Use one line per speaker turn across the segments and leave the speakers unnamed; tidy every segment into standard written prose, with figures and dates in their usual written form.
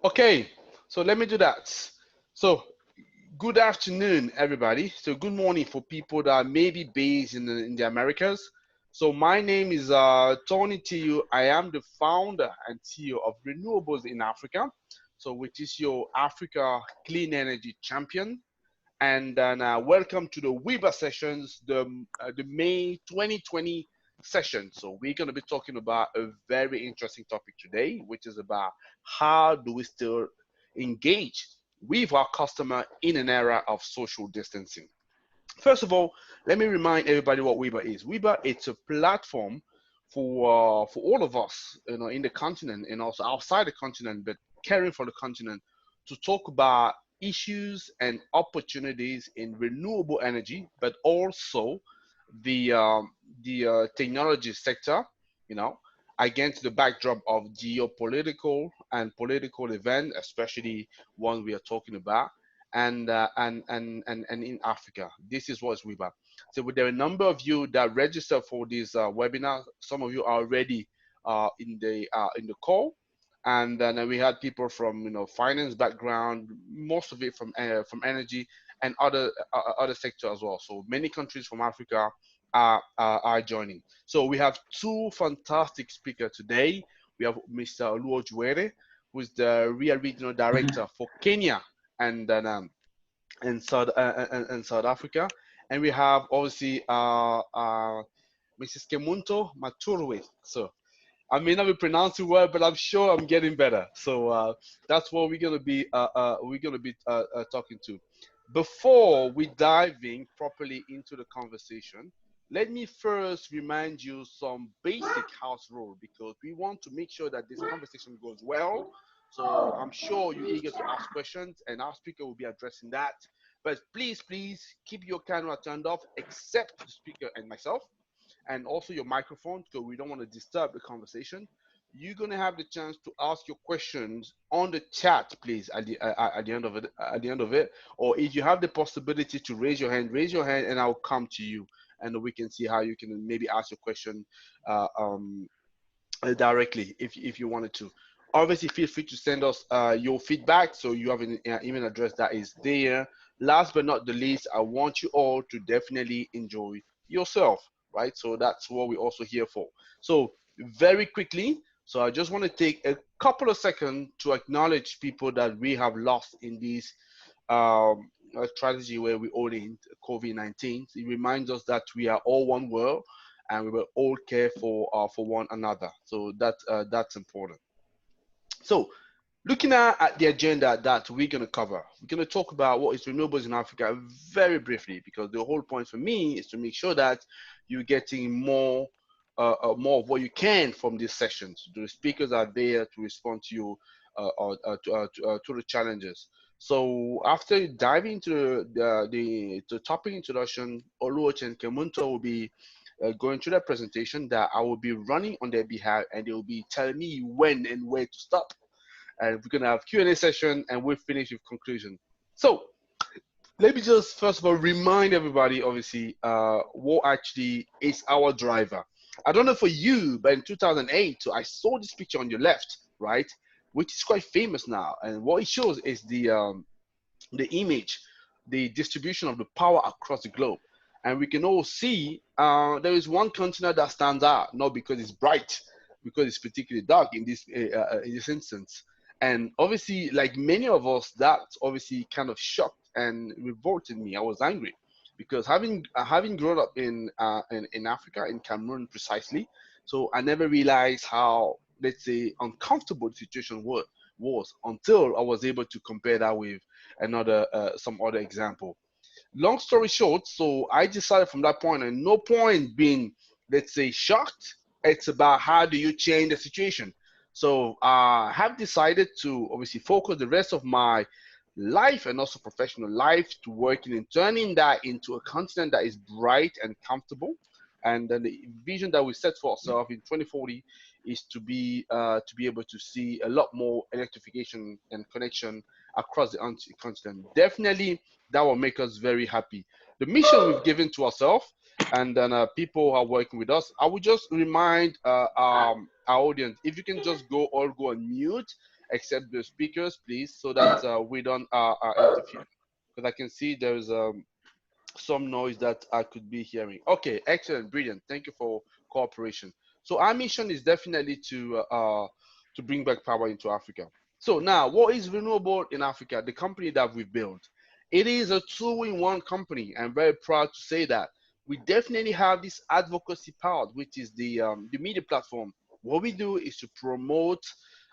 Okay, so let me do that. So, good afternoon, everybody. So, good morning for people that may be based in the Americas. So, my name is Tony Tiu. I am the founder and CEO of Renewables in Africa. So, which is your Africa Clean Energy Champion. And then welcome to the WIBA sessions, the May 2020 session. So we're going to be talking about a very interesting topic today, which is about how do we still engage with our customer in an era of social distancing. First of all, let me remind everybody what WIBA is. WIBA, it's a platform for all of us, in the continent and also outside the continent, but caring for the continent, to talk about issues and opportunities in renewable energy, but also the technology sector, you know, against the backdrop of geopolitical and political event, especially one we are talking about, and in Africa. This is what's WIBA. So there are a number of you that registered for this webinar. Some of you are already in the call, and then we had people from finance background, most of it from energy and other sector as well. So many countries from Africa are joining. So we have two fantastic speakers today. We have Mr. Oluojuere, who is the REA Regional Director for Kenya and then and South Africa, and we have obviously Mrs. Kemunto Maturwe. So I may not be pronouncing well, but I'm sure I'm getting better. So that's what we're gonna be talking to. Before we dive in properly into the conversation, let me first remind you some basic house rule because we want to make sure that this conversation goes well. So I'm sure you're eager to ask questions, and our speaker will be addressing that. But please keep your camera turned off, except the speaker and myself, and also your microphone because we don't want to disturb the conversation. You're gonna have the chance to ask your questions on the chat, please, at the end of it. At the end of it, or if you have the possibility to raise your hand, and I'll come to you, and we can see how you can maybe ask your question uh, um, directly if you wanted to. Obviously, feel free to send us your feedback. So you have an email address that is there. Last but not the least, I want you all to definitely enjoy yourself, right? So that's what we're also here for. So very quickly, so I just want to take a couple of seconds to acknowledge people that we have lost in this strategy where we all in COVID-19. It reminds us that we are all one world and we will all care for one another. So that's important. So looking at the agenda that we're going to cover, we're going to talk about what is renewables in Africa very briefly, because the whole point for me is to make sure that you're getting more of what you can from these sessions. The speakers are there to respond to you to the challenges. So after diving into the topic introduction, Oluoch and Kemunto will be going through that presentation that I will be running on their behalf, and they will be telling me when and where to stop. And we're gonna have Q&A session, and we'll finish with conclusion. So let me just first of all remind everybody, obviously, what actually is our driver. I don't know for you, but in 2008, so I saw this picture on your left, right, which is quite famous now, and what it shows is the image, the distribution of the power across the globe. And we can all see there is one continent that stands out, not because it's bright, because it's particularly dark in this instance. And obviously, like many of us, that obviously kind of shocked and revolted me. I was angry because having grown up in Africa, in Cameroon precisely, so I never realized how, let's say, uncomfortable the situation was until I was able to compare that with another some other example. Long story short, so I decided from that point, and no point being, let's say, shocked. It's about how do you change the situation. So I have decided to obviously focus the rest of my life and also professional life to working and turning that into a continent that is bright and comfortable. And then the vision that we set for ourselves in 2040 is to be able to see a lot more electrification and connection across the continent. Definitely, that will make us very happy. The mission we've given to ourselves, and then people who are working with us. I would just remind our audience, if you can just go on mute accept the speakers, please, so that we don't interfere. Because I can see there's some noise that I could be hearing. Okay, excellent, brilliant. Thank you for cooperation. So our mission is definitely to bring back power into Africa. So now, what is Renewable in Africa? The company that we've built. It is a two-in-one company. I'm very proud to say that. We definitely have this advocacy part, which is the media platform. What we do is to promote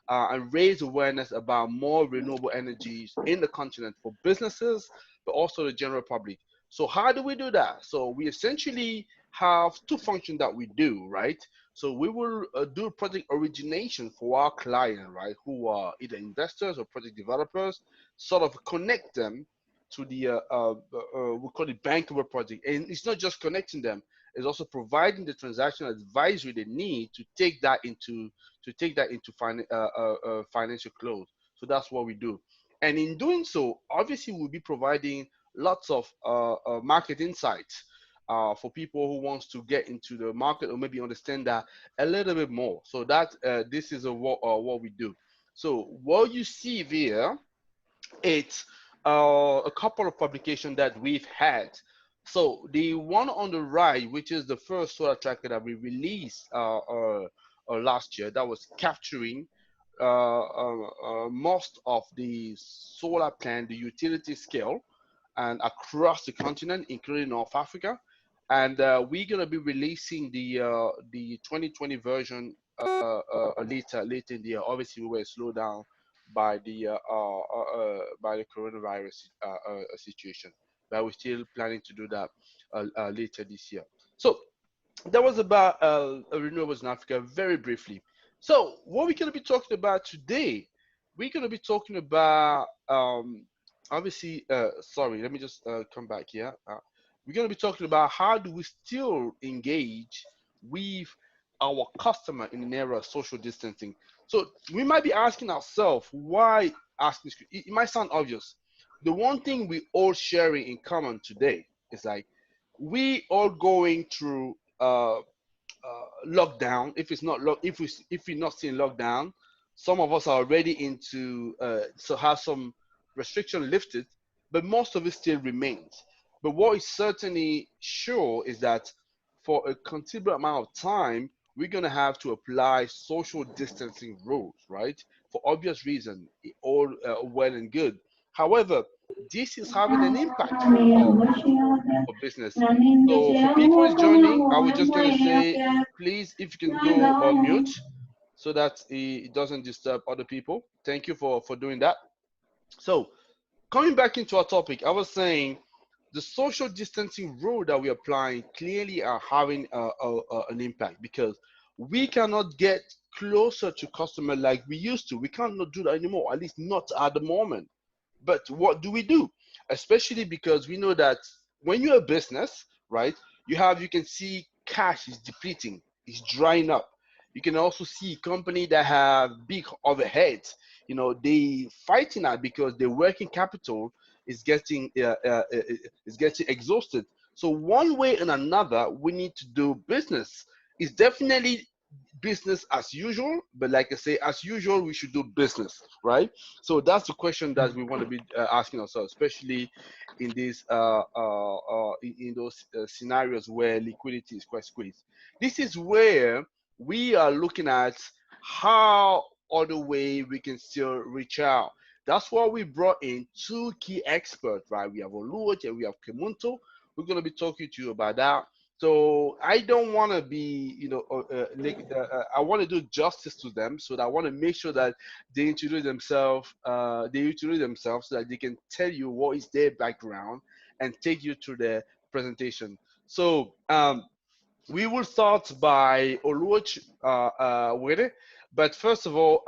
and raise awareness about more renewable energies in the continent for businesses, but also the general public. So how do we do that? So we essentially have two functions that we do, right? So we will do project origination for our client, right, who are either investors or project developers, sort of connect them to the we call it bankable project. And it's not just connecting them; it's also providing the transaction advisory they need to take that into financial close. So that's what we do. And in doing so, obviously, we'll be providing lots of market insights for people who wants to get into the market or maybe understand that a little bit more. So that this is what we do. So what you see there, it's a couple of publications that we've had. So the one on the right, which is the first solar tracker that we released last year, that was capturing most of the solar plant, the utility scale, and across the continent, including North Africa. And we're gonna be releasing the 2020 version later in the year. Obviously, we were slowed down by the coronavirus situation, but we're still planning to do that later this year. So that was about renewables in Africa very briefly. So what we're going to be talking about today, we're going to be talking about obviously, sorry, let me just come back here. We're going to be talking about how do we still engage with our customer in an era of social distancing. So we might be asking ourselves, why asking this? It might sound obvious. The one thing we all sharing in common today is like we all going through lockdown. If it's not if we're not seeing lockdown, some of us are already into so have some restriction lifted, but most of it still remains. But what is certainly sure is that for a considerable amount of time, we're going to have to apply social distancing rules, right? For obvious reason, all well and good. However, this is having an impact for business. So for people who's joining, I was just going to say, please, if you can go on mute so that it doesn't disturb other people. Thank you for doing that. So coming back into our topic, I was saying the social distancing rule that we're applying clearly are having an impact because we cannot get closer to customer like we used to. We cannot do that anymore, at least not at the moment. But what do we do? Especially because we know that when you're a business, right, you can see cash is depleting, is drying up. You can also see company that have big overheads. You know, they fighting that because their working capital is getting exhausted. So one way and another, we need to do business. It's definitely business as usual, but like I say, as usual, we should do business, right? So that's the question that we want to be asking ourselves, especially in these in those scenarios where liquidity is quite squeezed. This is where we are looking at how other way we can still reach out. That's why we brought in two key experts, right? We have Oluoch and we have Kemunto. We're going to be talking to you about that. So I don't want to be, I want to do justice to them. So that I want to make sure that they introduce themselves. So that they can tell you what is their background and take you through their presentation. So we will start by Oluoch Were. But first of all,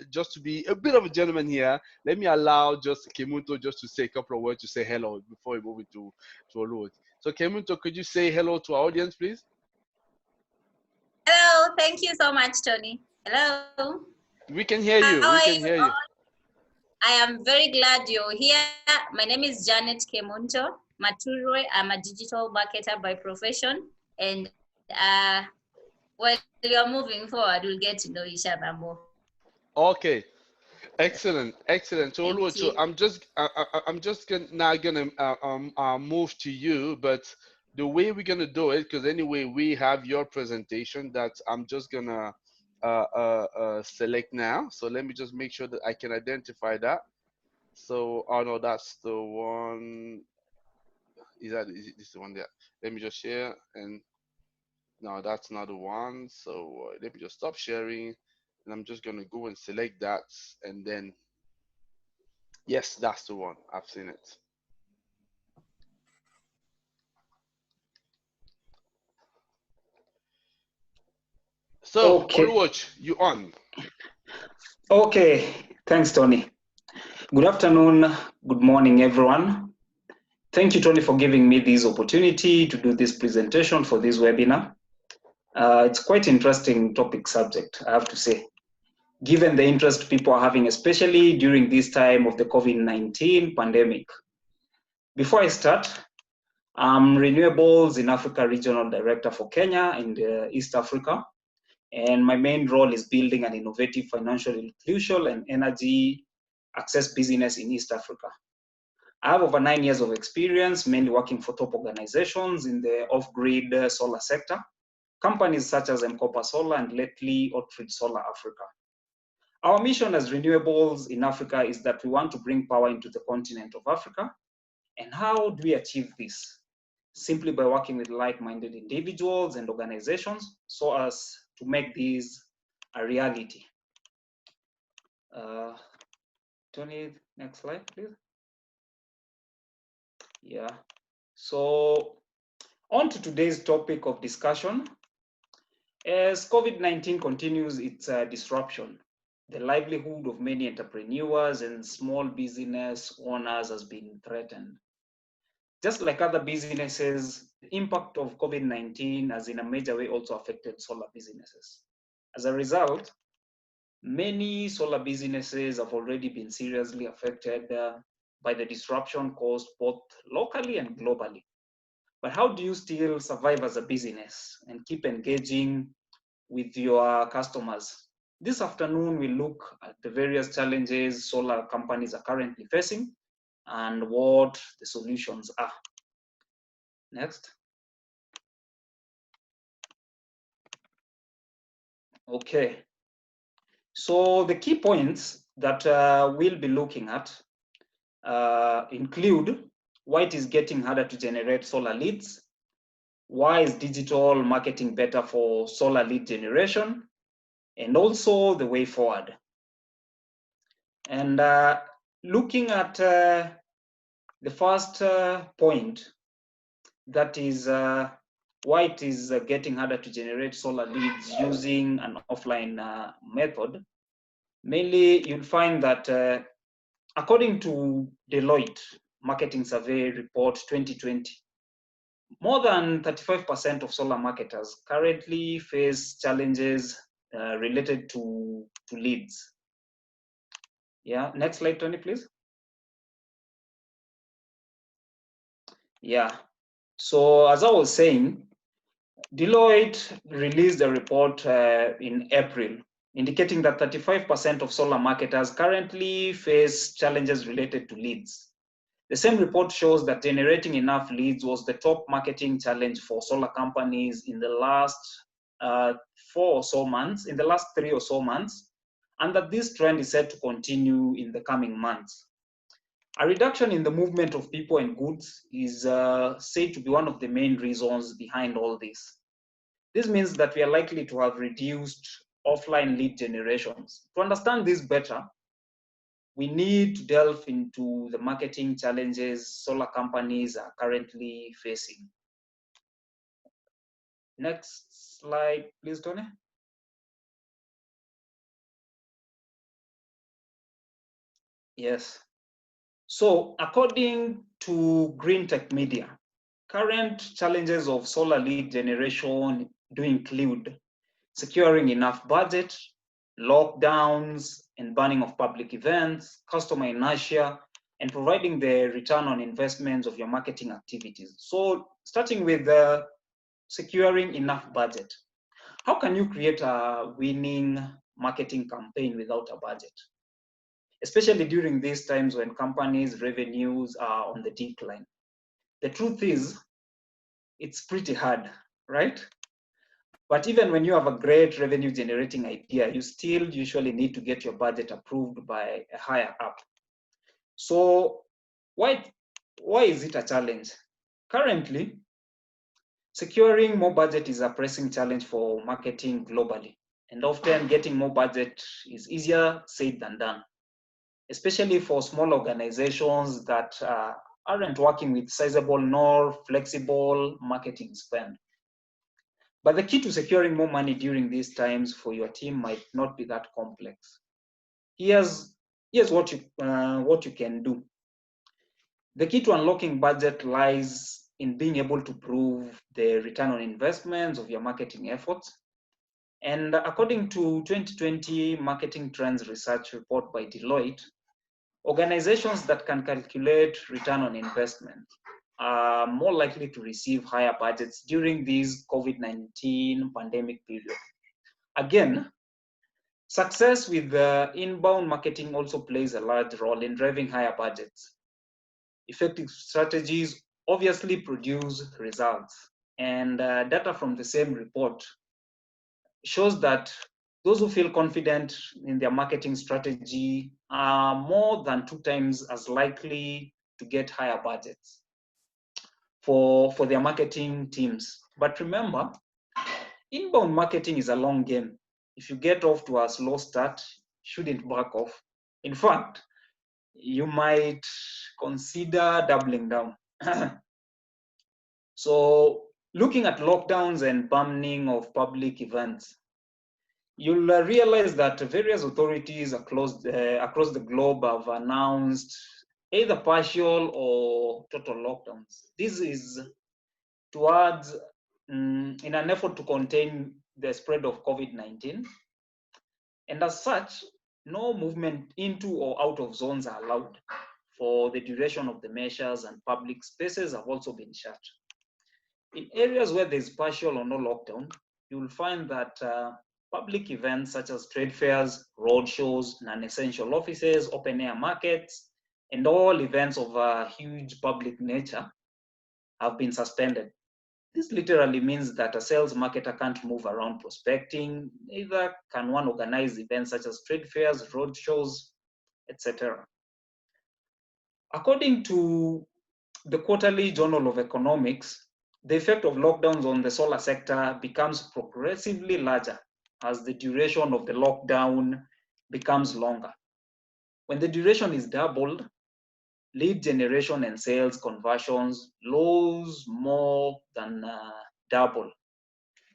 just to be a bit of a gentleman here, let me allow just Kemunto just to say a couple of words to say hello before we move into Oluoch. So Kemunto, could you say hello to our audience, please?
Hello, thank you so much, Tony. Hello.
We can hear you.
How
we
are
can
you
hear you.
I am very glad you're here. My name is Janet Kemunto Maturwe. I'm a digital marketer by profession. And while you're moving forward, we'll get to know each other more.
Okay. Excellent, excellent. So,
Thank
Oluwa, so
you.
now gonna move to you, but the way we're gonna do it, because anyway we have your presentation that I'm just gonna select now. So let me just make sure that I can identify that. So, oh no, that's the one. Is this the one there? Let me just share, and no, that's not the one. So let me just stop sharing, and I'm just gonna go and select that, and then yes, that's the one. I've seen it. So,
Okay,
Oluwatch, you on?
okay. Thanks, Tony. Good afternoon, good morning, everyone. Thank you, Tony, for giving me this opportunity to do this presentation for this webinar. It's quite interesting topic subject, I have to say, given the interest people are having, especially during this time of the COVID-19 pandemic. Before I start, I'm Renewables in Africa Regional Director for Kenya and East Africa. And my main role is building an innovative financial inclusion and energy access business in East Africa. I have over 9 years of experience, mainly working for top organizations in the off-grid solar sector, companies such as Mkopa Solar and lately Oatford Solar Africa. Our mission as Renewables in Africa is that we want to bring power into the continent of Africa. And how do we achieve this? Simply by working with like-minded individuals and organizations so as to make these a reality. Tony, next slide, please. Yeah. So on to today's topic of discussion. As COVID-19 continues its disruption, the livelihood of many entrepreneurs and small business owners has been threatened. Just like other businesses, the impact of COVID-19 has in a major way also affected solar businesses. As a result, many solar businesses have already been seriously affected by the disruption caused both locally and globally. But how do you still survive as a business and keep engaging with your customers? This afternoon, we look at the various challenges solar companies are currently facing and what the solutions are. Next. Okay. So the key points that we'll be looking at include why it is getting harder to generate solar leads, why is digital marketing better for solar lead generation, and also the way forward. And looking at the first point, that is why it is getting harder to generate solar leads using an offline method. Mainly, you'll find that according to Deloitte Marketing Survey Report 2020, more than 35% of solar marketers currently face challenges related to leads. Yeah, next slide, Tony, please. Yeah, so as I was saying, Deloitte released a report in April indicating that 35% of solar marketers currently face challenges related to leads. The same report shows that generating enough leads was the top marketing challenge for solar companies in the last 3 or so months, and that this trend is set to continue in the coming months. A reduction in the movement of people and goods is said to be one of the main reasons behind all this. This means that we are likely to have reduced offline lead generations. To understand this better, we need to delve into the marketing challenges solar companies are currently facing. Next slide, please, Tony. Yes. So according to Green Tech Media, current challenges of solar lead generation do include securing enough budget, lockdowns and banning of public events, customer inertia, and providing the return on investments of your marketing activities. So starting with securing enough budget. How can you create a winning marketing campaign without a budget, especially during these times when companies' revenues are on the decline. The truth is, it's pretty hard, right? But even when you have a great revenue generating idea, you still usually need to get your budget approved by a higher up. So why is it a challenge? Currently, securing more budget is a pressing challenge for marketing globally. And often getting more budget is easier said than done, especially for small organizations that aren't working with sizable nor flexible marketing spend. But the key to securing more money during these times for your team might not be that complex. Here's what you can do. The key to unlocking budget lies in being able to prove the return on investments of your marketing efforts. And according to 2020 Marketing Trends Research Report by Deloitte, organizations that can calculate return on investment are more likely to receive higher budgets during this COVID-19 pandemic period. Again, success with inbound marketing also plays a large role in driving higher budgets. Effective strategies obviously produce results, and data from the same report shows that those who feel confident in their marketing strategy are more than 2 times as likely to get higher budgets for their marketing teams. But remember, inbound marketing is a long game. If you get off to a slow start, shouldn't back off. In fact, you might consider doubling down. So, looking at lockdowns and banning of public events, you'll realize that various authorities across the globe have announced either partial or total lockdowns. This is towards, in an effort to contain the spread of COVID-19. And as such, no movement into or out of zones are allowed for the duration of the measures, and public spaces have also been shut. In areas where there's partial or no lockdown, you'll find that public events such as trade fairs, road shows, non-essential offices, open-air markets, and all events of a huge public nature have been suspended. This literally means that a sales marketer can't move around prospecting, neither can one organize events such as trade fairs, road shows, etc. According to the Quarterly Journal of Economics, the effect of lockdowns on the solar sector becomes progressively larger as the duration of the lockdown becomes longer. When the duration is doubled, lead generation and sales conversions lose more than double.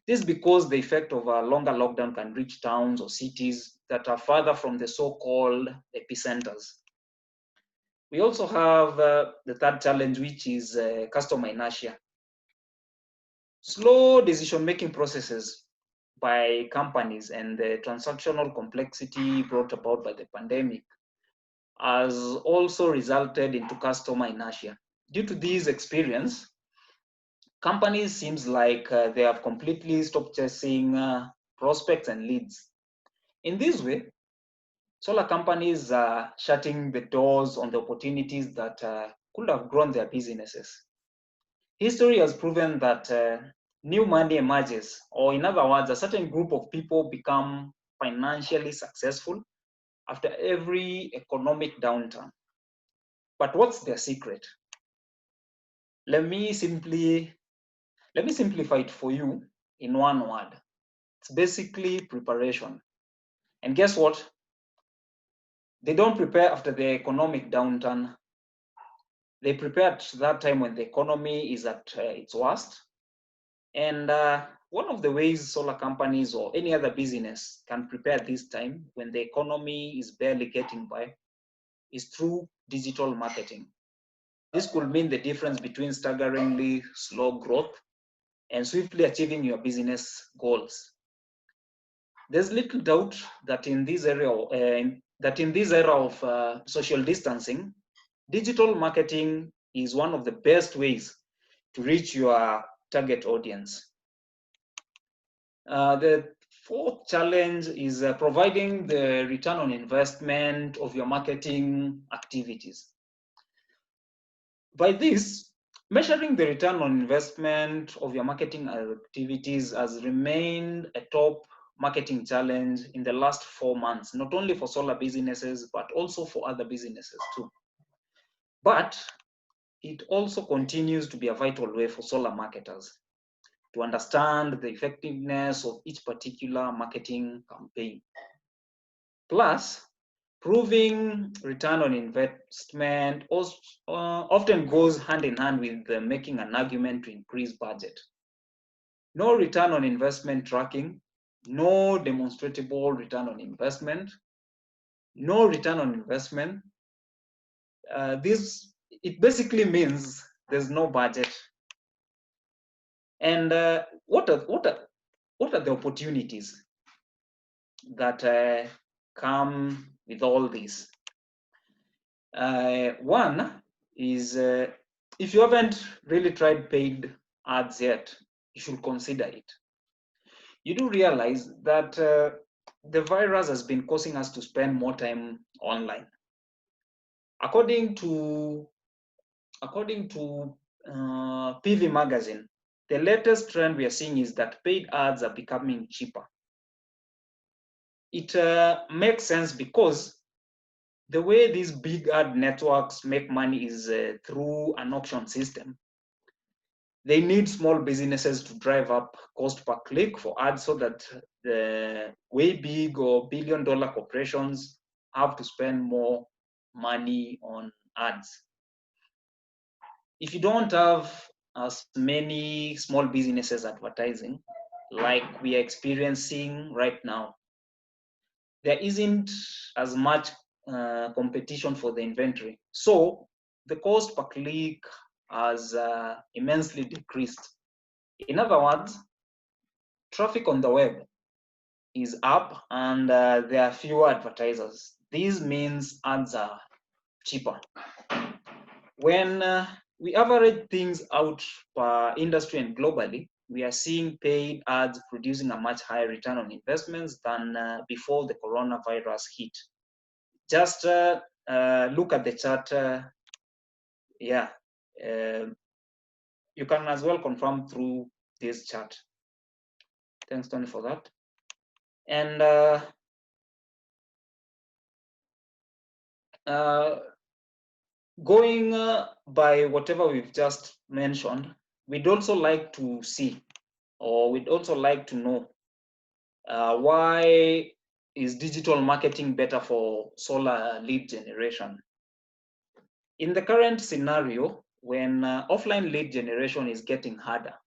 This is because the effect of a longer lockdown can reach towns or cities that are further from the so-called epicenters. We also have the third challenge, which is customer inertia. Slow decision-making processes by companies and the transactional complexity brought about by the pandemic has also resulted into customer inertia. Due to this experience, companies seems like they have completely stopped chasing prospects and leads. In this way, solar companies are shutting the doors on the opportunities that could have grown their businesses. History has proven that new money emerges, or in other words, a certain group of people become financially successful after every economic downturn. But what's their secret? Let me simplify it for you in one word. It's basically preparation. And guess what? They don't prepare after the economic downturn. They prepare at that time when the economy is at its worst. And one of the ways solar companies or any other business can prepare this time when the economy is barely getting by is through digital marketing. This could mean the difference between staggeringly slow growth and swiftly achieving your business goals. There's little doubt that in this era of social distancing, digital marketing is one of the best ways to reach your target audience. The Fourth challenge is providing the return on investment of your marketing activities. By this, measuring the return on investment of your marketing activities has remained a top marketing challenge in the last 4 months, not only for solar businesses, but also for other businesses too. But it also continues to be a vital way for solar marketers to understand the effectiveness of each particular marketing campaign. Plus, proving return on investment also, often goes hand in hand with making an argument to increase budget. No return on investment tracking, no demonstrable return on investment, no return on investment. It basically means there's no budget. And what are the opportunities that come with all this? One is if you haven't really tried paid ads yet, you should consider it. You do realize that the virus has been causing us to spend more time online. According to PV Magazine, the latest trend we are seeing is that paid ads are becoming cheaper. It makes sense because the way these big ad networks make money is through an auction system. They need small businesses to drive up cost per click for ads so that the way big or billion-dollar corporations have to spend more money on ads. If you don't have as many small businesses advertising like we are experiencing right now, there isn't as much competition for the inventory. So the cost per click has immensely decreased. In other words, traffic on the web is up and there are fewer advertisers. This means ads are cheaper. When we average things out per industry and globally, we are seeing paid ads producing a much higher return on investments than before the coronavirus hit. Just look at the chart. You can as well confirm through this chart. Thanks, Tony, for that. And going by whatever we've just mentioned, we'd also like to see, or we'd also like to know why is digital marketing better for solar lead generation? In the current scenario, when offline lead generation is getting harder,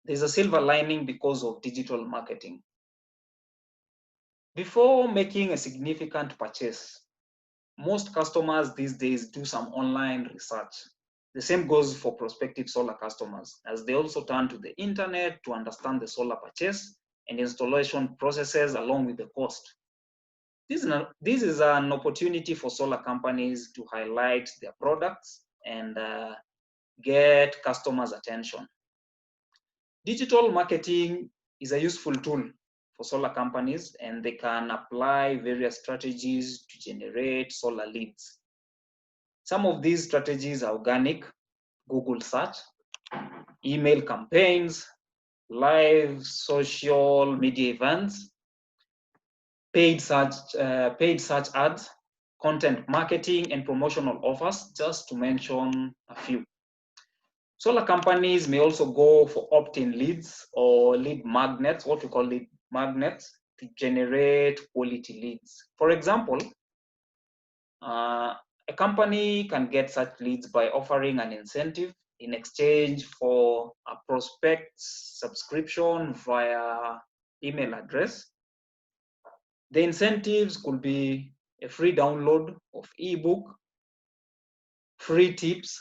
there's a silver lining because of digital marketing. Before making a significant purchase, most customers these days do some online research. The same goes for prospective solar customers, as they also turn to the internet to understand the solar purchase and installation processes along with the cost. This is an opportunity for solar companies to highlight their products and get customers' attention. Digital marketing is a useful tool for solar companies, and they can apply various strategies to generate solar leads. Some of these strategies are organic, Google search, email campaigns, live social media events, paid search ads, content marketing, and promotional offers, just to mention a few. Solar companies may also go for opt-in leads or lead magnets, what we call lead magnets, to generate quality leads. For example, a company can get such leads by offering an incentive in exchange for a prospect's subscription via email address. The incentives could be a free download of ebook, free tips,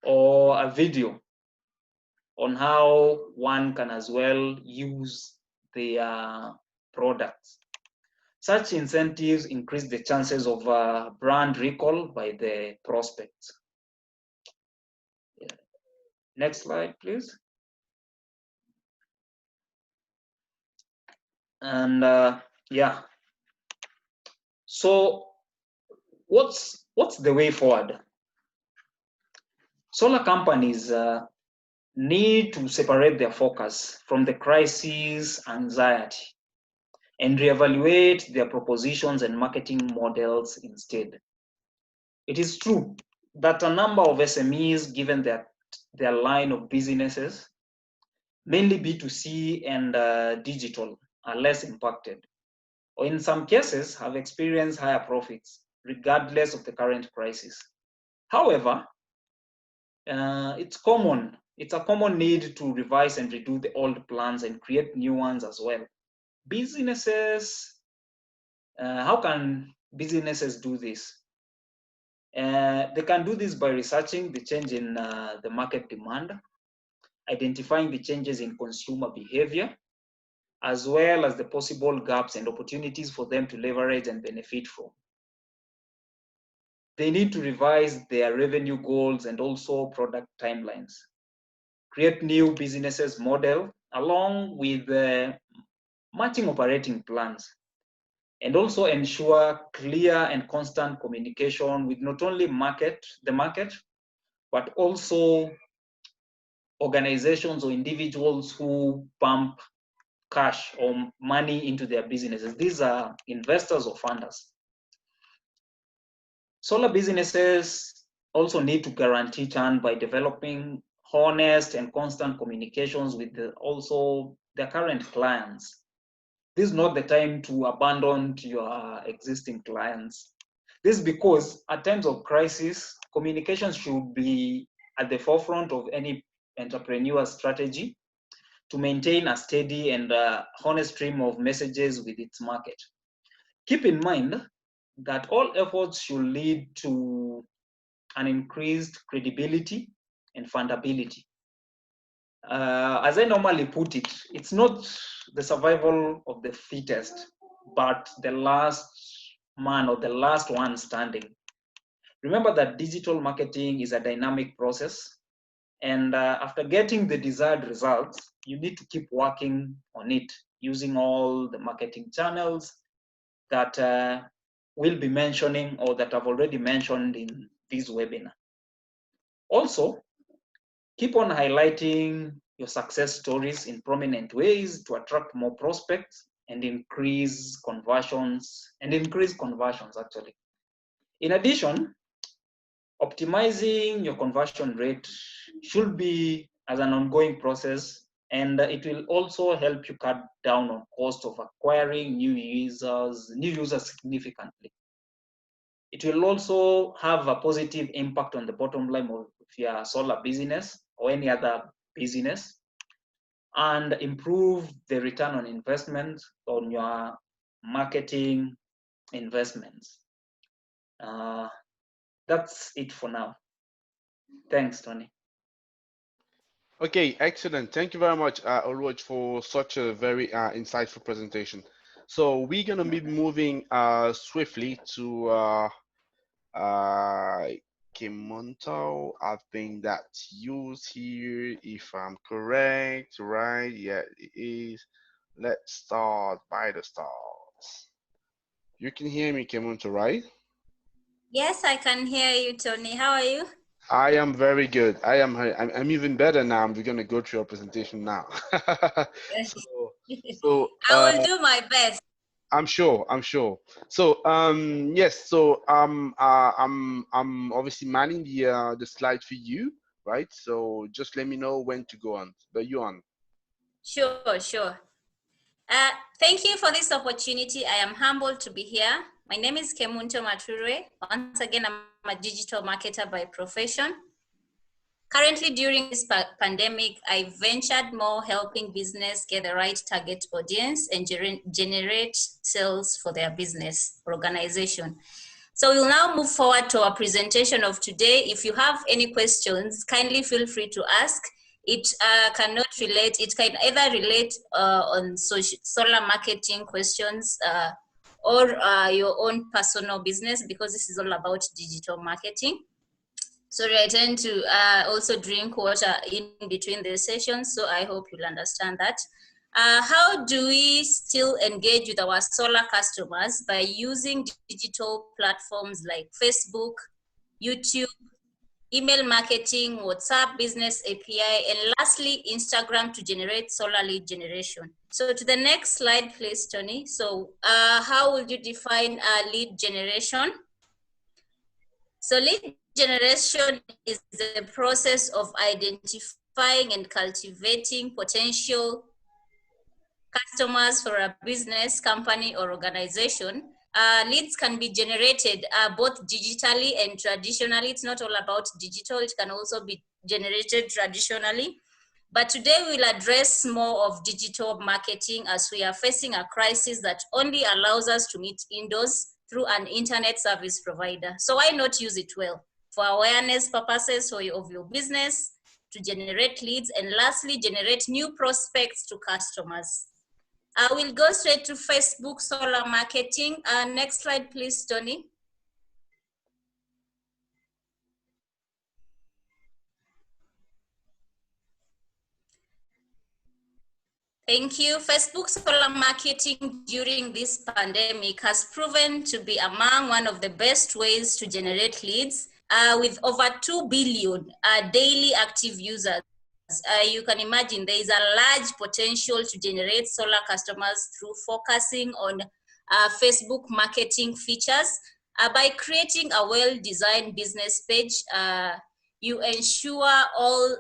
or a video on how one can as well use their products. Such incentives increase the chances of brand recall by the prospects. Yeah. Next slide, please. And yeah, so what's the way forward? Solar companies need to separate their focus from the crisis anxiety and reevaluate their propositions and marketing models instead. It is true that a number of SMEs, given their line of businesses, mainly B2C and digital, are less impacted, or in some cases have experienced higher profits, regardless of the current crisis. However, it's a common need to revise and redo the old plans and create new ones as well. Businesses, how can businesses do this? They can do this by researching the change in the market demand, identifying the changes in consumer behavior, as well as the possible gaps and opportunities for them to leverage and benefit from. They need to revise their revenue goals and also product timelines, create new businesses model along with matching operating plans, and also ensure clear and constant communication with not only the market, but also organizations or individuals who pump cash or money into their businesses. These are investors or funders. Solar businesses also need to guarantee churn by developing honest and constant communications with also their current clients. This is not the time to abandon your existing clients. This is because at times of crisis, communication should be at the forefront of any entrepreneur's strategy to maintain a steady and honest stream of messages with its market. Keep in mind that all efforts should lead to an increased credibility and fundability. As I normally put it, it's not the survival of the fittest, but the last man or the last one standing. Remember that digital marketing is a dynamic process, and after getting the desired results, you need to keep working on it using all the marketing channels that we'll be mentioning or that I've already mentioned in this webinar. Also, keep on highlighting your success stories in prominent ways to attract more prospects and increase conversions actually. In addition, optimizing your conversion rate should be as an ongoing process, and it will also help you cut down on cost of acquiring new users significantly. It will also have a positive impact on the bottom line of your solar business or any other business, and improve the return on investment on your marketing investments. That's it for now. Thanks, Tony.
Okay, excellent. Thank you very much, Oluwaj, for such a very insightful presentation. So we're gonna be moving swiftly to Kimonto. I think that's used here, if I'm correct, right? Yeah, it is. Let's start by the stars. You can hear me, Kimonto, right?
Yes, I can hear you, Tony. How are you?
I am very good. I'm even better now. We're gonna go through our presentation now. so
I will do my best.
I'm sure. So yes, so I'm obviously manning the slide for you, right? So just let me know when to go on. But you on.
Sure. Thank you for this opportunity. I am humbled to be here. My name is Kemunto Mature. Once again, I'm a digital marketer by profession. Currently, during this pandemic, I ventured more helping business get the right target audience and generate sales for their business or organization. So we'll now move forward to our presentation of today. If you have any questions, kindly feel free to ask. It cannot relate, it can either relate on solar marketing questions or your own personal business, because this is all about digital marketing. Sorry, I tend to also drink water in between the sessions, so I hope you'll understand that. How do we still engage with our solar customers? By using digital platforms like Facebook, YouTube, email marketing, WhatsApp business API, and lastly, Instagram to generate solar lead generation. So to the next slide, please, Tony. So how would you define lead generation? So lead generation is the process of identifying and cultivating potential customers for a business, company, or organization. Leads can be generated both digitally and traditionally. It's not all about digital. It can also be generated traditionally. But today we'll address more of digital marketing as we are facing a crisis that only allows us to meet indoors through an internet service provider. So why not use it well? For awareness purposes of your business, to generate leads, and lastly, generate new prospects to customers. We'll go straight to Facebook solar marketing. Next slide, please, Tony. Thank you. Facebook solar marketing during this pandemic has proven to be among one of the best ways to generate leads with over 2 billion daily active users. You can imagine there is a large potential to generate solar customers through focusing on Facebook marketing features. By creating a well-designed business page, you ensure all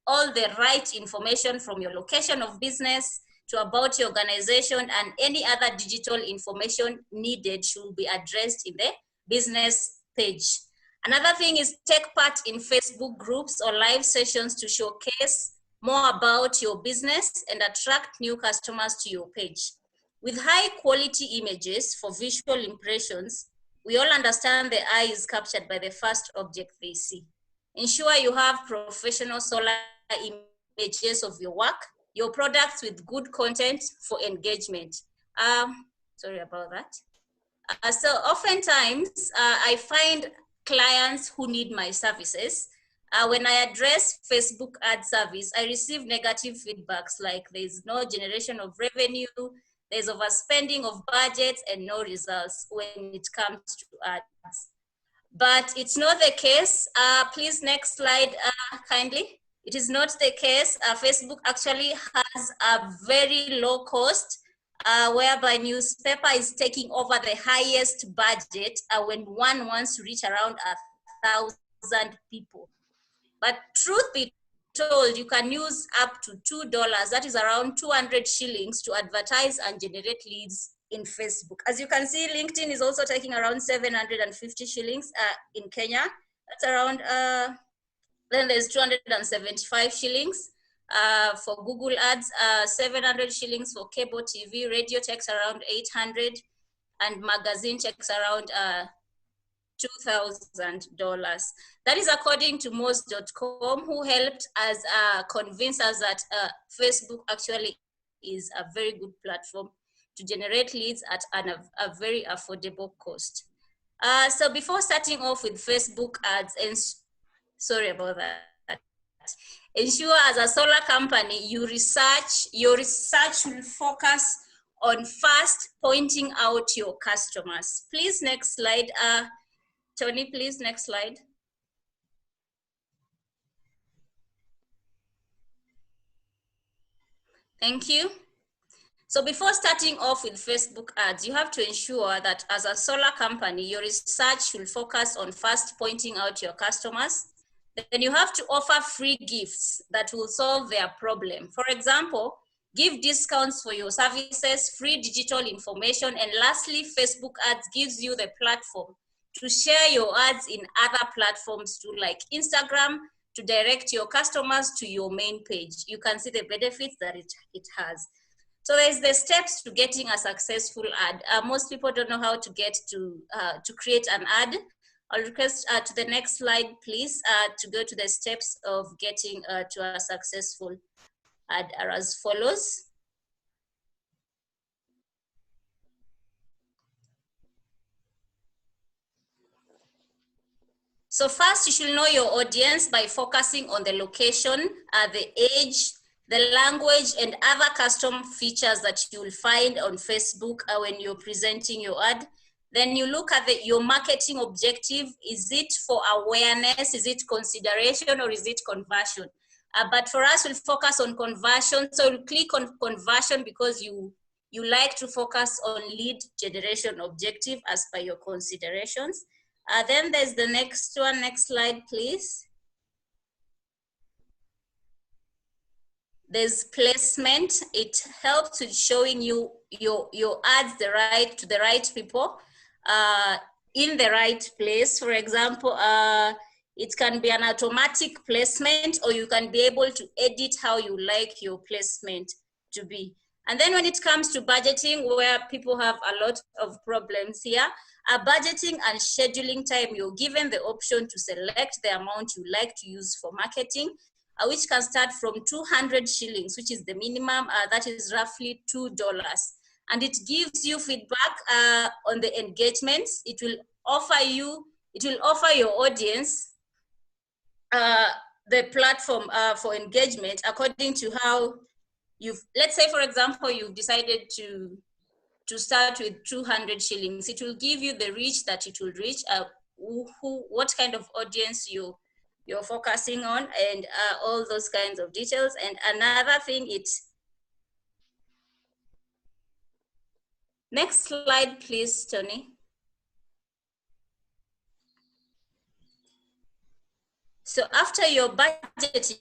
the right information from your location of business to about your organization, and any other digital information needed should be addressed in the business page. Another thing is take part in Facebook groups or live sessions to showcase more about your business and attract new customers to your page. With high quality images for visual impressions, we all understand the eye is captured by the first object they see. Ensure you have professional solar images of your work, your products with good content for engagement. Sorry about that. So oftentimes, I find clients who need my services. When I address Facebook ad service, I receive negative feedbacks like there's no generation of revenue, there's overspending of budgets, and no results when it comes to ads. But it's not the case. Please, next slide, kindly. It is not the case. Facebook actually has a very low cost whereby newspaper is taking over the highest budget when one wants to reach around 1,000 people. But truth be told, you can use up to $2, that is around 200 shillings to advertise and generate leads in Facebook. As you can see, LinkedIn is also taking around 750 shillings in Kenya. That's around, then there's 275 shillings. For Google ads, 700 shillings for cable TV, radio takes around 800, and magazine takes around $2,000. That is according to Moz.com, who helped us convince us that Facebook actually is a very good platform to generate leads at a very affordable cost. So before starting off with Facebook ads, and sorry about that, ensure as a solar company, your research will focus on first pointing out your customers. Please, next slide. Tony, please, next slide. Thank you. So before starting off with Facebook ads, you have to ensure that as a solar company, your research will focus on first pointing out your customers. Then you have to offer free gifts that will solve their problem. For example, give discounts for your services, free digital information, and lastly, Facebook ads gives you the platform to share your ads in other platforms too, like Instagram, to direct your customers to your main page. You can see the benefits that it has. So there's the steps to getting a successful ad. Most people don't know how to get to create an ad. I'll request to the next slide, please, to go to the steps of getting to a successful ad are as follows. So first, you should know your audience by focusing on the location, the age, the language and other custom features that you will find on Facebook when you're presenting your ad. Then you look at your marketing objective. Is it for awareness? Is it consideration, or is it conversion? But for us, we'll focus on conversion. So we'll click on conversion because you like to focus on lead generation objective as per your considerations. Then there's the next one. Next slide, please. There's placement. It helps with showing you your ads to the right people in the right place. For example, it can be an automatic placement, or you can be able to edit how you like your placement to be. And then when it comes to budgeting, where people have a lot of problems here, budgeting and scheduling time, you're given the option to select the amount you like to use for marketing, which can start from 200 shillings, which is the minimum, that is roughly $2. And it gives you feedback on the engagements. It will offer your audience the platform for engagement according to how let's say, for example, you've decided to start with 200 shillings. It will give you the reach that it will reach, what kind of audience you're focusing on, and all those kinds of details. And another thing, next slide, please, Tony. So after your budgeting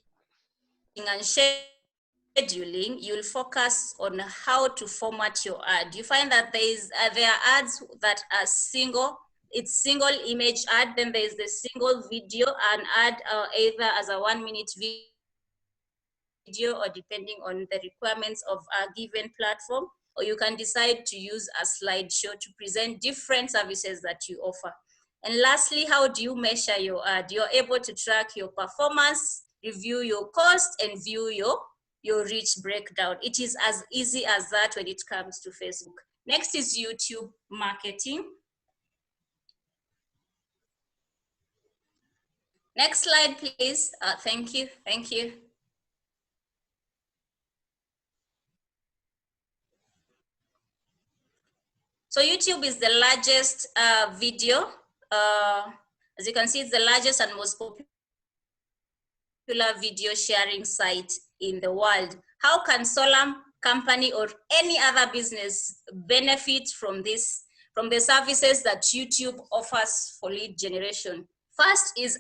and scheduling, you'll focus on how to format your ad. You find that there are ads that are single image ad, then there's the single video, an ad either as a 1-minute video, or depending on the requirements of a given platform, or you can decide to use a slideshow to present different services that you offer. And lastly, how do you measure your ad? You're able to track your performance, review your cost, and view your reach breakdown. It is as easy as that when it comes to Facebook. Next is YouTube marketing. Next slide, please. Thank you. Thank you. So YouTube is the largest video. As you can see, it's the largest and most popular video sharing site in the world. How can Solar company or any other business benefit from the services that YouTube offers for lead generation? First is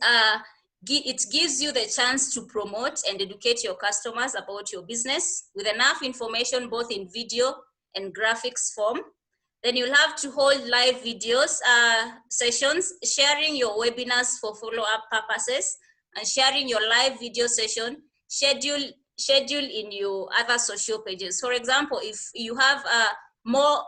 it gives you the chance to promote and educate your customers about your business with enough information, both in video and graphics form. Then you'll have to hold live videos, sessions, sharing your webinars for follow-up purposes, and sharing your live video session, schedule in your other social pages. For example, if you have a more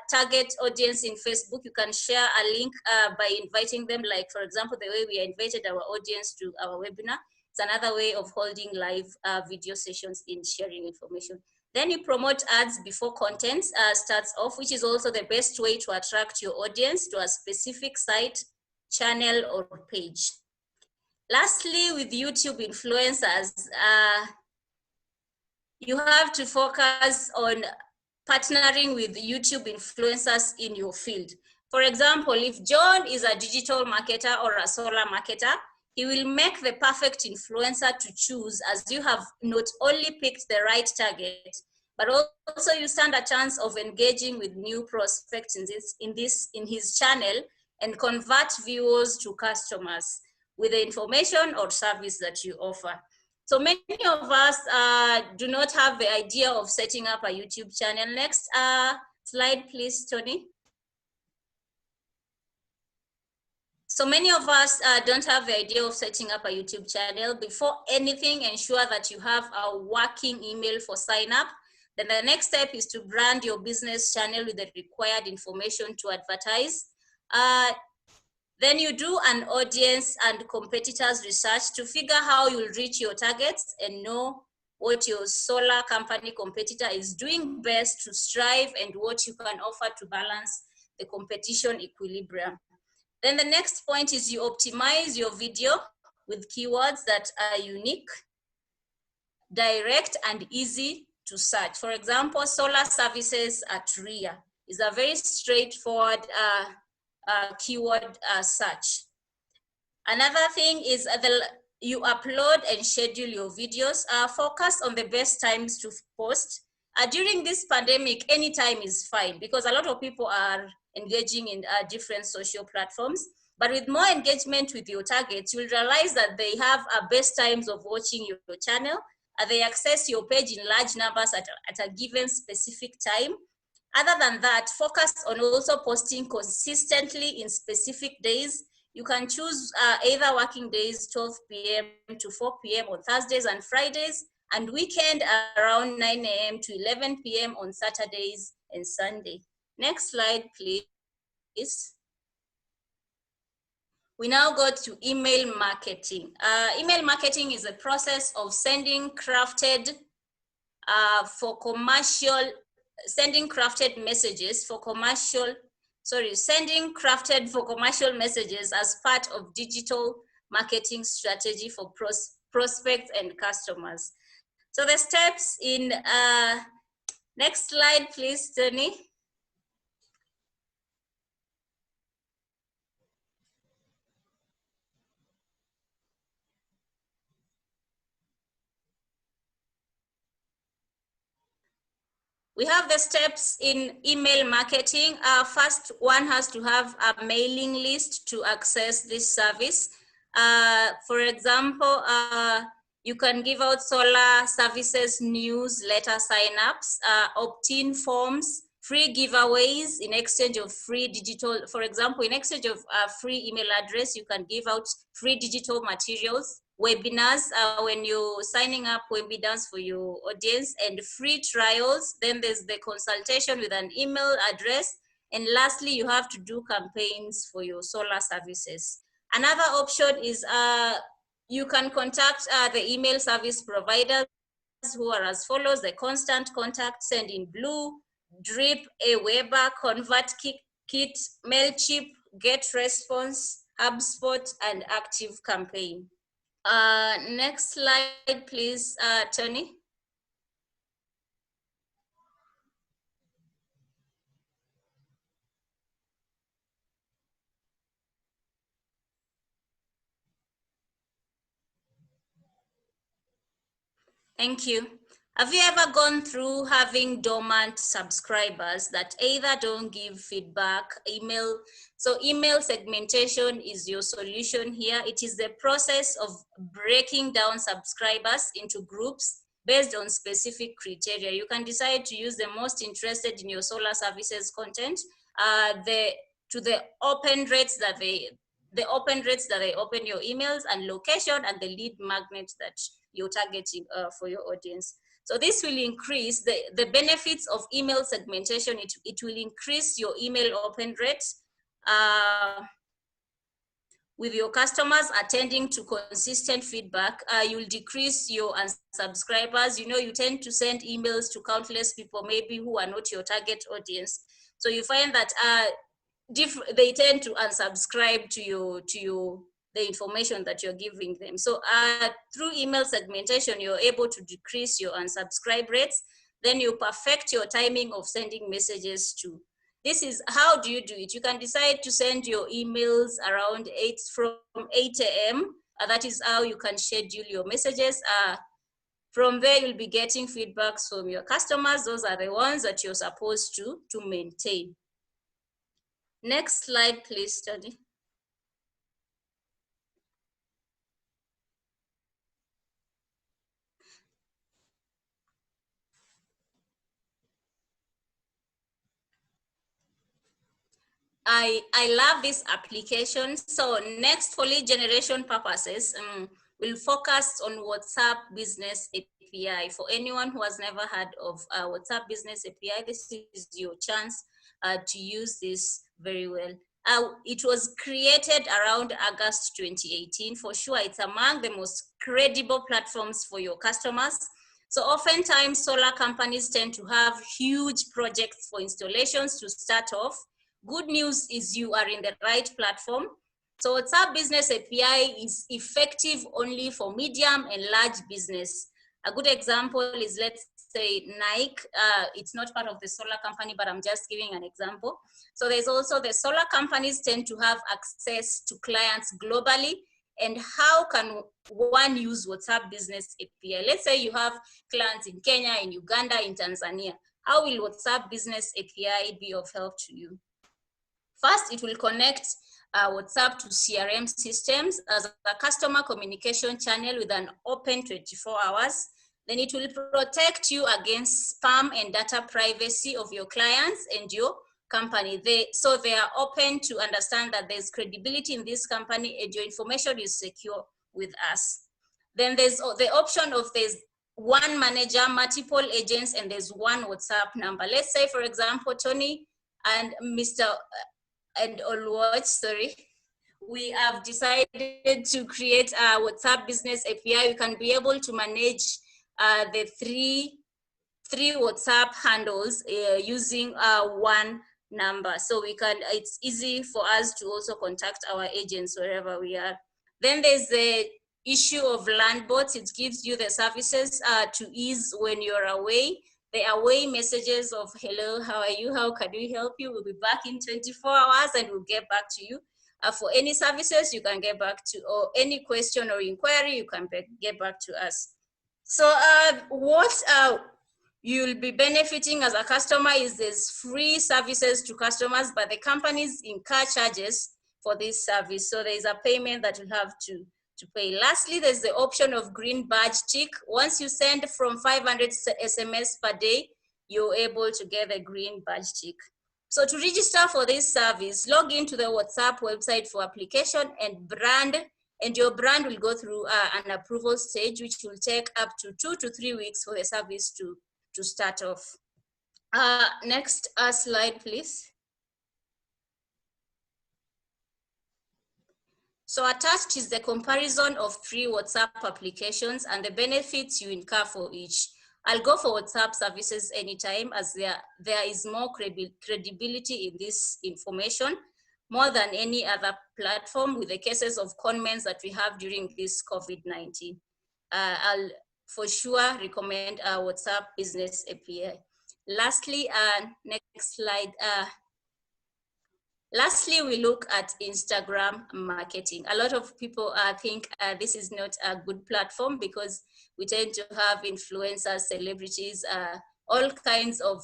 target audience in Facebook, you can share a link by inviting them, like, for example, the way we invited our audience to our webinar. It's another way of holding live video sessions in sharing information. Then you promote ads before content starts off, which is also the best way to attract your audience to a specific site, channel, or page. Lastly, with YouTube influencers, you have to focus on partnering with YouTube influencers in your field. For example, if John is a digital marketer or a solar marketer, he will make the perfect influencer to choose, as you have not only picked the right target, but also you stand a chance of engaging with new prospects in his channel and convert viewers to customers with the information or service that you offer. So many of us do not have the idea of setting up a YouTube channel. Next slide, please, Tony. So many of us don't have the idea of setting up a YouTube channel. Before anything, ensure that you have a working email for sign up. Then the next step is to brand your business channel with the required information to advertise. Then you do an audience and competitors research to figure how you'll reach your targets and know what your solar company competitor is doing best to strive and what you can offer to balance the competition equilibrium. Then the next point is you optimize your video with keywords that are unique. direct and easy to search. For example, solar services at RIA is a very straightforward keyword search. Another thing is you upload and schedule your videos. Focus on the best times to post. During this pandemic, any time is fine because a lot of people are engaging in different social platforms. But with more engagement with your targets, you'll realize that they have best times of watching your channel. They access your page in large numbers at a given specific time. Other than that, focus on also posting consistently in specific days. You can choose either working days, 12 p.m. to 4 p.m. on Thursdays and Fridays, and weekend around 9 a.m. to 11 p.m. on Saturdays and Sunday. Next slide, please. We now go to email marketing. Email marketing is a process of sending crafted messages for commercial messages as part of digital marketing strategy for prospects and customers. So the steps in, next slide, please, Tony. We have the steps in email marketing. First, one has to have a mailing list to access this service. For example, you can give out solar services newsletter signups, opt-in forms, free giveaways in exchange of free digital. For example, in exchange of a free email address, you can give out free digital materials, webinars when you're signing up webinars for your audience, and free trials. Then there's the consultation with an email address. And lastly, you have to do campaigns for your solar services. Another option is you can contact the email service providers who are as follows: the Constant Contact, Send in Blue, Drip, Aweber, ConvertKit, MailChimp, GetResponse, HubSpot, and ActiveCampaign. Next slide, please, Tony. Thank you. Have you ever gone through having dormant subscribers that either don't give feedback, email? So email segmentation is your solution here. It is the process of breaking down subscribers into groups based on specific criteria. You can decide to use the most interested in your solar services content, to the open rates that they open your emails, and location, and the lead magnet that you're targeting for your audience. So this will increase the benefits of email segmentation. It will increase your email open rate with your customers attending to consistent feedback. You'll decrease your unsubscribers. You know, you tend to send emails to countless people maybe who are not your target audience. So you find that they tend to unsubscribe to the information that you're giving them. So through email segmentation, you're able to decrease your unsubscribe rates. Then you perfect your timing of sending messages to. This is how do you do it? You can decide to send your emails around from 8 a.m. That is how you can schedule your messages. From there, you'll be getting feedbacks from your customers. Those are the ones that you're supposed to maintain. Next slide, please, Tony. I love this application. So next, for lead generation purposes, we'll focus on WhatsApp Business API. For anyone who has never heard of WhatsApp Business API, this is your chance to use this very well. It was created around August 2018. For sure, it's among the most credible platforms for your customers. So oftentimes, solar companies tend to have huge projects for installations to start off. Good news is you are in the right platform. So WhatsApp Business API is effective only for medium and large business. A good example is, let's say, Nike. It's not part of the solar company, but I'm just giving an example. So there's also the solar companies tend to have access to clients globally. And how can one use WhatsApp Business API? Let's say you have clients in Kenya, in Uganda, in Tanzania. How will WhatsApp Business API be of help to you? First, it will connect WhatsApp to CRM systems as a customer communication channel with an open 24 hours. Then it will protect you against spam and data privacy of your clients and your company. So they are open to understand that there's credibility in this company and your information is secure with us. Then there's the option of there's one manager, multiple agents, and there's one WhatsApp number. Let's say, for example, Tony and Mr. and Olwatch, sorry, we have decided to create a WhatsApp Business API. You can be able to manage the three WhatsApp handles using one number. So we can, it's easy for us to also contact our agents wherever we are. Then there's the issue of land bots. It gives you the services to ease when you're away. The away messages of hello, how are you? How can we help you? We'll be back in 24 hours and we'll get back to you. For any services, you can get back to, or any question or inquiry, you can get back to us. So what you'll be benefiting as a customer is there's free services to customers, but the companies incur charges for this service. So there's a payment that you'll have to pay. Lastly, there's the option of green badge tick. Once you send from 500 SMS per day, you're able to get a green badge tick. So to register for this service, log into the WhatsApp website for application and brand, and your brand will go through an approval stage, which will take up to 2 to 3 weeks for the service to start off. Next slide, please. So attached is the comparison of 3 WhatsApp applications and the benefits you incur for each. I'll go for WhatsApp services anytime, as there is more credibility in this information, more than any other platform, with the cases of conmens that we have during this COVID-19. I'll for sure recommend WhatsApp Business API. Lastly, next slide. Lastly, we look at Instagram marketing. A lot of people think this is not a good platform because we tend to have influencers, celebrities, all kinds of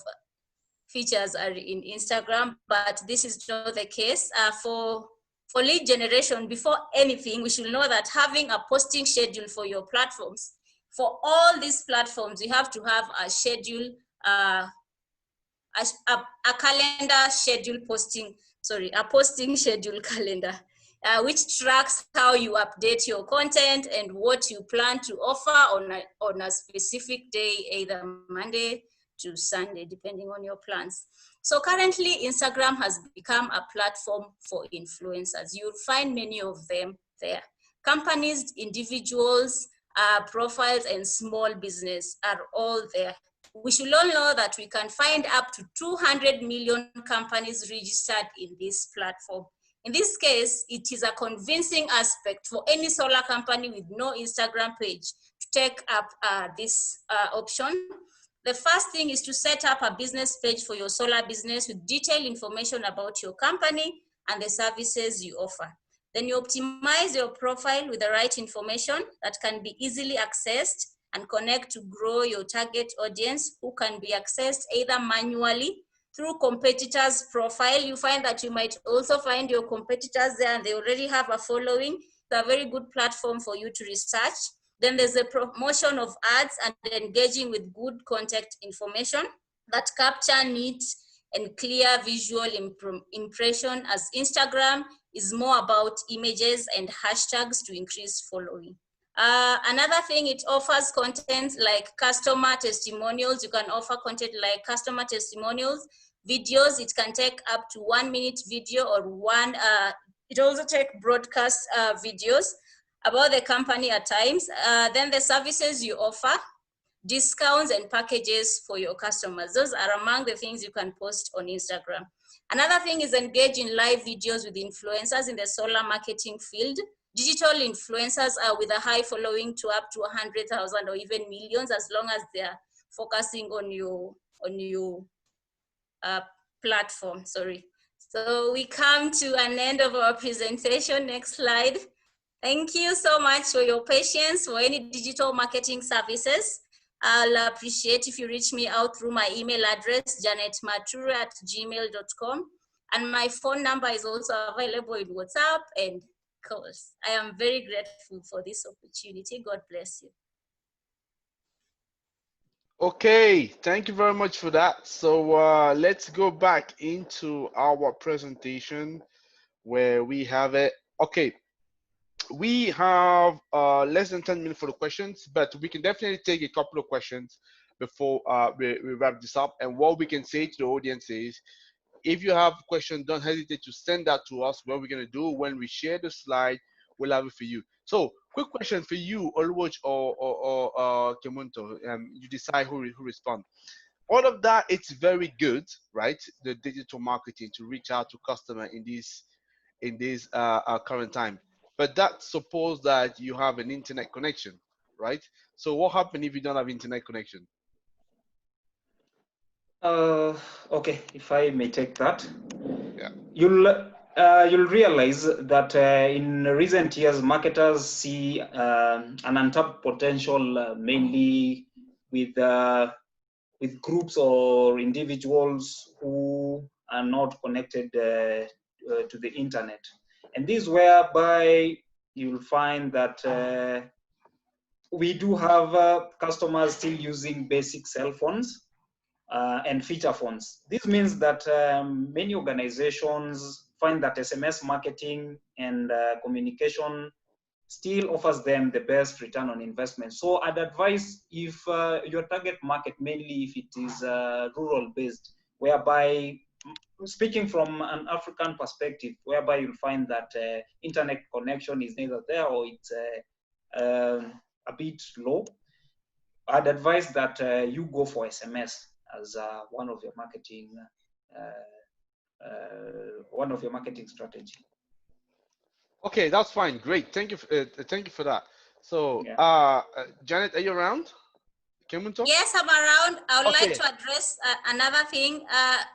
features are in Instagram, but this is not the case. For lead generation, before anything, we should know that having a posting schedule for your platforms. For all these platforms, you have to have a schedule, a calendar schedule posting, a posting schedule calendar, which tracks how you update your content and what you plan to offer on a specific day, either Monday to Sunday, depending on your plans. So currently, Instagram has become a platform for influencers. You'll find many of them there. Companies, individuals, profiles, and small business are all there. We should all know that we can find up to 200 million companies registered in this platform. In this case, it is a convincing aspect for any solar company with no Instagram page to take up this option. The first thing is to set up a business page for your solar business with detailed information about your company and the services you offer. Then you optimize your profile with the right information that can be easily accessed and connect to grow your target audience, who can be accessed either manually through competitors' profile. You find that you might also find your competitors there and they already have a following. It's a very good platform for you to research. Then there's the promotion of ads and engaging with good contact information that capture neat and clear visual impression, as Instagram is more about images and hashtags to increase following. Another thing, it offers content like customer testimonials. You can offer content like customer testimonials, videos. It can take up to 1 minute video or it also takes broadcast videos about the company at times. Then the services you offer, discounts and packages for your customers. Those are among the things you can post on Instagram. Another thing is engage in live videos with influencers in the solar marketing field. digital influencers are with a high following to up to 100,000 or even millions, as long as they're focusing on your platform. Sorry. So we come to an end of our presentation. Next slide. Thank you so much for your patience. For any digital marketing services, I'll appreciate if you reach me out through my email address, janetmature@gmail.com. And my phone number is also available in WhatsApp and calls. I am very grateful for this opportunity. God bless you.
Okay, thank you very much for that. So let's go back into our presentation where we have it. Okay, we have less than 10 minutes for the questions, but we can definitely take a couple of questions before we wrap this up. And what we can say to the audience is, if you have questions, don't hesitate to send that to us. What we're going to do when we share the slide, we'll have it for you. So quick question for you, Oluwach or Kemunto. You decide who responds. All of that, it's very good, right? The digital marketing to reach out to customer in this current time. But that suppose that you have an internet connection, right? So what happens if you don't have internet connection?
Okay, if I may take that.
Yeah.
You'll realize that in recent years, marketers see an untapped potential mainly with groups or individuals who are not connected to the internet. And this whereby you'll find that we do have customers still using basic cell phones and feature phones. This means that many organizations find that SMS marketing and communication still offers them the best return on investment. So I'd advise, if your target market, mainly if it is rural based, whereby, speaking from an African perspective, whereby you'll find that internet connection is neither there or it's a bit low, I'd advise that you go for SMS as one of your marketing strategy.
Okay, that's fine. Great. Thank you for that. So,
Yeah.
Janet, are you around? Kemunto?
Yes, I'm around. I would
Okay.
like to address another thing.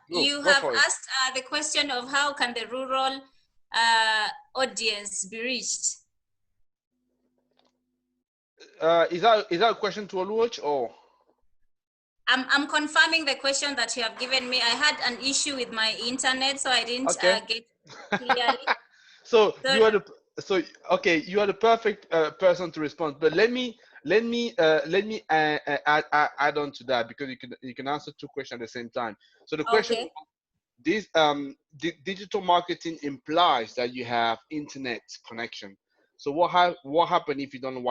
You
Go
have
for it.
asked the question of how can the rural audience be reached?
Is that a question to Oluwach or?
I'm confirming the question that you have given me. I had an issue with my internet, so I didn't get clearly.
So you are the perfect person to respond. But let me add on to that, because you can answer two questions at the same time. So the question,
Okay.
this digital marketing implies that you have internet connection. So what happens if you don't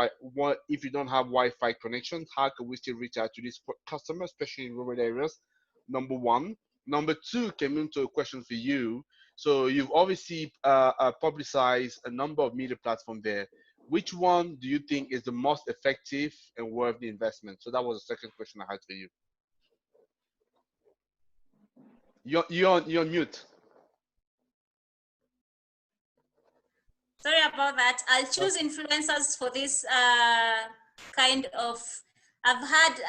have Wi-Fi connection? How can we still reach out to these customers, especially in rural areas? Number one. Number two came into a question for you. So you've obviously publicized a number of media platforms there. Which one do you think is the most effective and worth the investment? So that was the second question I had for you. You're on mute.
Sorry about that. I'll choose influencers for this kind of. I've had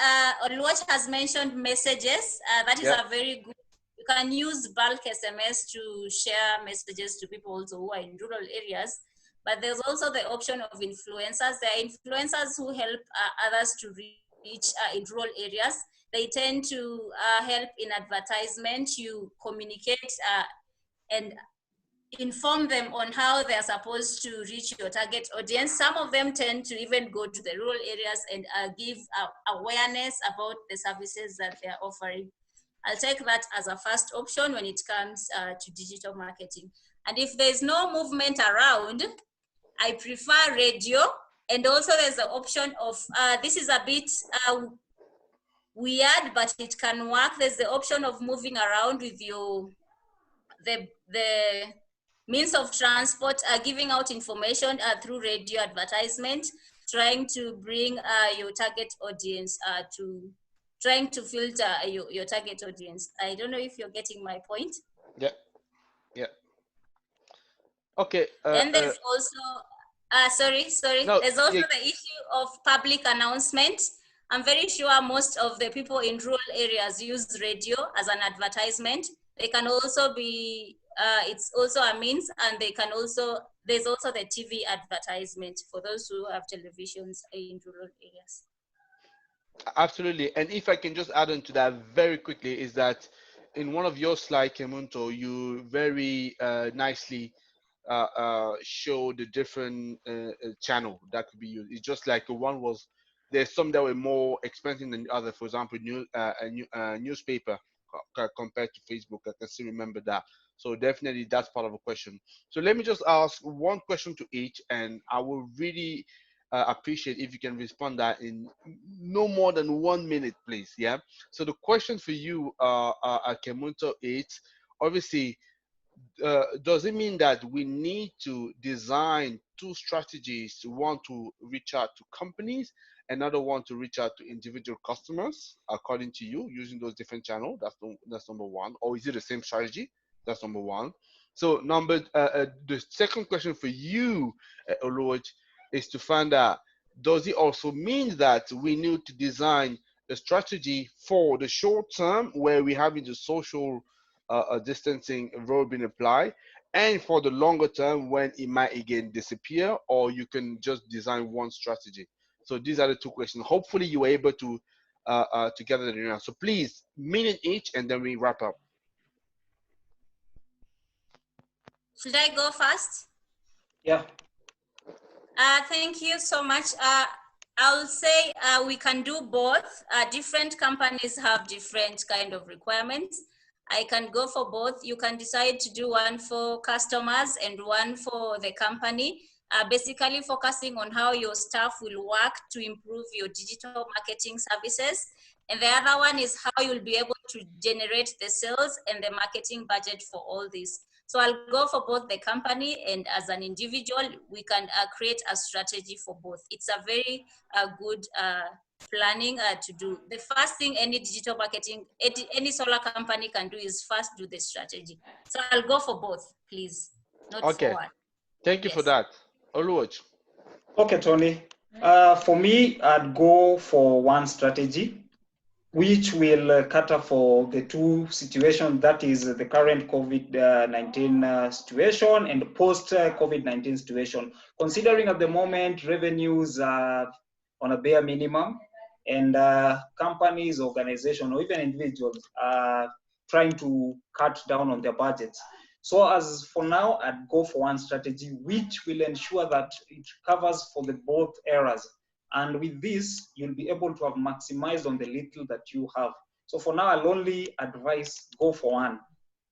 Oluwach has mentioned messages. That is a very good. You can use bulk SMS to share messages to people also who are in rural areas. But there's also the option of influencers. There are influencers who help others to reach in rural areas. They tend to help in advertisement. You communicate and inform them on how they're supposed to reach your target audience. Some of them tend to even go to the rural areas and give awareness about the services that they're offering. I'll take that as a first option when it comes to digital marketing. And if there's no movement around, I prefer radio. And also there's the option of, this is a bit weird, but it can work. There's the option of moving around with the means of transport, giving out information through radio advertisement, trying to bring your target audience trying to filter your target audience. I don't know if you're getting my point.
Yeah. Okay.
Then there's also Sorry.
No,
There's also
yeah,
the issue of public announcement. I'm very sure most of the people in rural areas use radio as an advertisement. They can also be, it's also a means, and they can also, there's also the TV advertisement for those who have televisions in rural areas.
absolutely. And if I can just add on to that very quickly, is that in one of your slides, Kemunto, you very nicely show the different channel that could be used. It's just like one was, there's some that were more expensive than the other. For example, newspaper compared to Facebook. I can still remember that. So definitely that's part of a question. So let me just ask one question to each, and I will really appreciate if you can respond that in no more than 1 minute, please. Yeah. So the question for you, Kemunto, is obviously, does it mean that we need to design two strategies, one to reach out to companies, another one to reach out to individual customers, according to you, using those different channels? That's number one. Or is it the same strategy? That's number one. So the second question for you, Oluoj, is to find out, does it also mean that we need to design a strategy for the short term where we having the social distancing rule being applied, and for the longer term when it might again disappear, or you can just design one strategy? So these are the two questions. Hopefully you were able to gather the answer. So please, minute each, and then we wrap up.
Should I go first?
Yeah.
Thank you so much. I'll say we can do both. Different companies have different kind of requirements. I can go for both. You can decide to do one for customers and one for the company, basically focusing on how your staff will work to improve your digital marketing services. And the other one is how you'll be able to generate the sales and the marketing budget for all this. So I'll go for both the company, and as an individual, we can create a strategy for both. It's a very good planning to do. The first thing any digital marketing, any solar company can do is first do the strategy. So I'll go for both, please, not
Okay,
forward.
thank you for that. Oluoj.
Okay, Tony. For me, I'd go for one strategy, which will cater for the two situations, that is the current COVID-19 situation and the post-COVID-19 situation. Considering at the moment revenues are on a bare minimum, and companies, organizations, or even individuals are trying to cut down on their budgets. So as for now, I'd go for one strategy which will ensure that it covers for the both eras. And with this, you'll be able to have maximized on the little that you have. So for now, I'll only advise go for one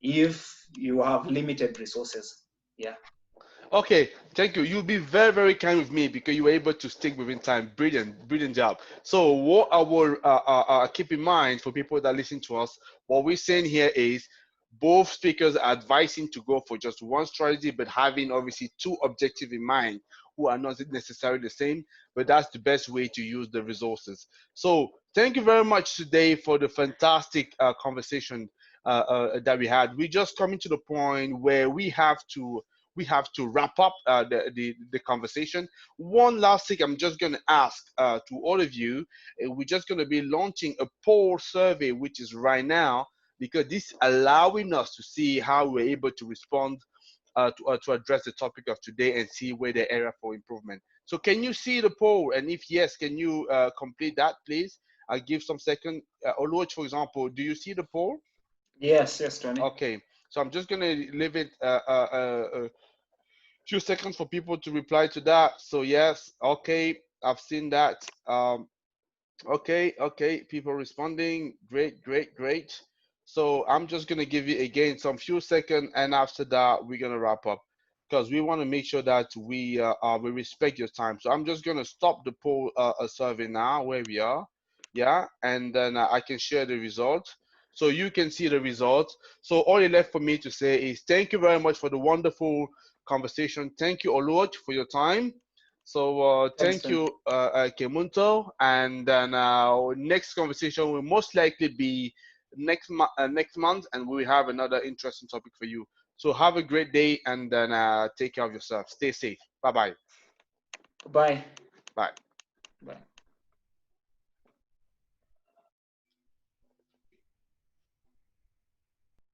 if you have limited resources. Yeah.
Okay, thank you. You'll be very, very kind with me because you were able to stick within time. Brilliant job. So what I will keep in mind for people that listen to us, what we're saying here is both speakers are advising to go for just one strategy, but having obviously two objectives in mind who are not necessarily the same, but that's the best way to use the resources. So thank you very much today for the fantastic conversation that we had. We're just coming to the point where we have to wrap up the conversation. One last thing I'm just going to ask to all of you, we're just going to be launching a poll survey, which is right now, because this is allowing us to see how we're able to respond to address the topic of today and see where the area for improvement. So can you see the poll? And if yes, can you complete that, please? I'll give some second. Oluoj, for example, do you see the poll?
Yes, Tony.
Okay, so I'm just going to leave it few seconds for people to reply to that. So yes, okay, I've seen that. Okay, people responding. Great. So I'm just gonna give you again some few seconds, and after that we're gonna wrap up because we want to make sure that we respect your time. So I'm just gonna stop the poll survey now where we are, yeah, and then I can share the results so you can see the results. So all you left for me to say is thank you very much for the wonderful conversation. Thank you, Oluoj, for your time. So thank you, Kemunto. And then our next conversation will most likely be next month, and we'll have another interesting topic for you. So have a great day, and then take care of yourself. Stay safe. Bye-bye.
Bye.
Bye.
Bye.